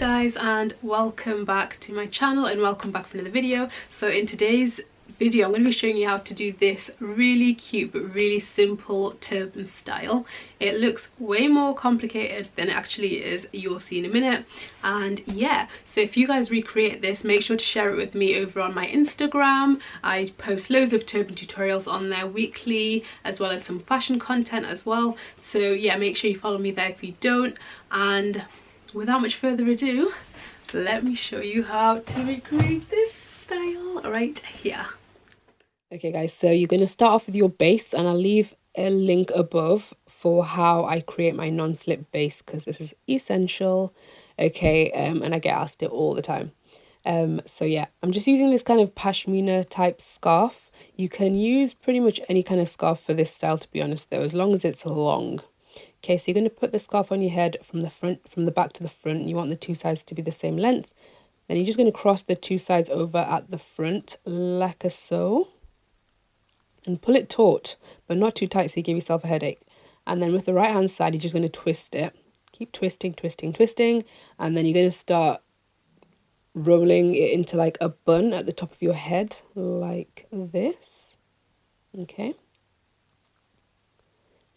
guys, and welcome back to my channel and welcome back for another video. So in today's video I'm going to be showing you how to do this really cute but really simple turban style. It looks way more complicated than it actually is, you'll see in a minute. And yeah, so if you guys recreate this, make sure to share it with me over on my Instagram. I post loads of turban tutorials on there weekly, as well as some fashion content as well. So yeah, make sure you follow me there if you don't. And without much further ado, let me show you how to recreate this style right here. Okay guys, so you're going to start off with your base, and I'll leave a link above for how I create my non-slip base, because this is essential. Okay, and I get asked it all the time. So yeah, I'm just using this kind of pashmina type scarf. You can use pretty much any kind of scarf for this style, to be honest though, as long as it's long. Okay, so you're going to put the scarf on your head from the back to the front. You want the two sides to be the same length. Then you're just going to cross the two sides over at the front like so, and pull it taut, but not too tight so you give yourself a headache. And then with the right hand side, you're just going to twist it. Keep twisting, twisting, twisting, and then you're going to start rolling it into like a bun at the top of your head, like this. Okay.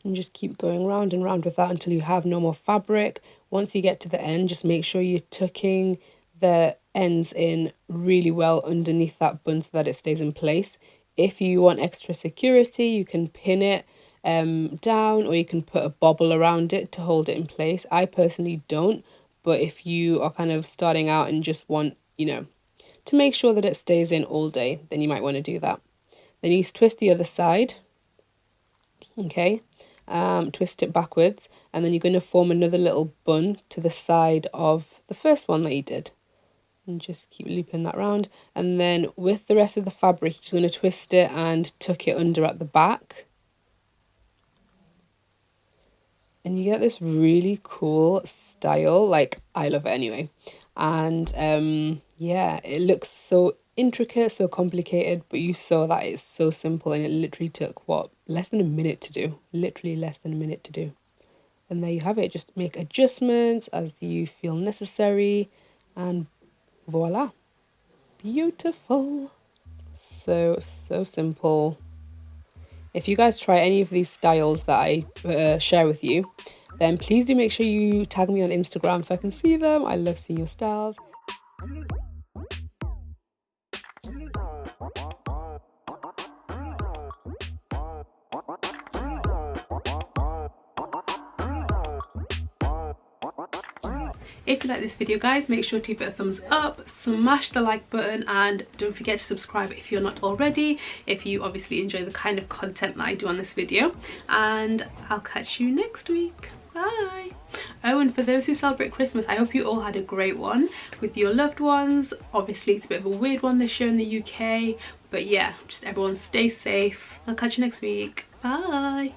And just keep going round and round with that until you have no more fabric. Once you get to the end, just make sure you're tucking the ends in really well underneath that bun so that it stays in place. If you want extra security, you can pin it down, or you can put a bobble around it to hold it in place. I personally don't, but if you are kind of starting out and just want, you know, to make sure that it stays in all day, then you might want to do that. Then you twist the other side. Okay. Twist it backwards, and then you're going to form another little bun to the side of the first one that you did, and just keep looping that round. And then with the rest of the fabric, you're just going to twist it and tuck it under at the back, and you get this really cool style. Like, I love it anyway. And yeah, it looks so intricate, so complicated, but you saw that it's so simple, and it literally took what, less than a minute to do. Literally less than a minute to do. And there you have it. Just make adjustments as you feel necessary, and voila, beautiful. So simple. If you guys try any of these styles that I share with you, then please do make sure you tag me on Instagram so I can see them. I love seeing your styles. If you like this video guys, make sure to give it a thumbs up, smash the like button, and don't forget to subscribe if you're not already, if you obviously enjoy the kind of content that I do on this video. And I'll catch you next week. Bye. Oh, and for those who celebrate Christmas, I hope you all had a great one with your loved ones. Obviously it's a bit of a weird one this year in the UK, but yeah, just everyone stay safe. I'll catch you next week. Bye.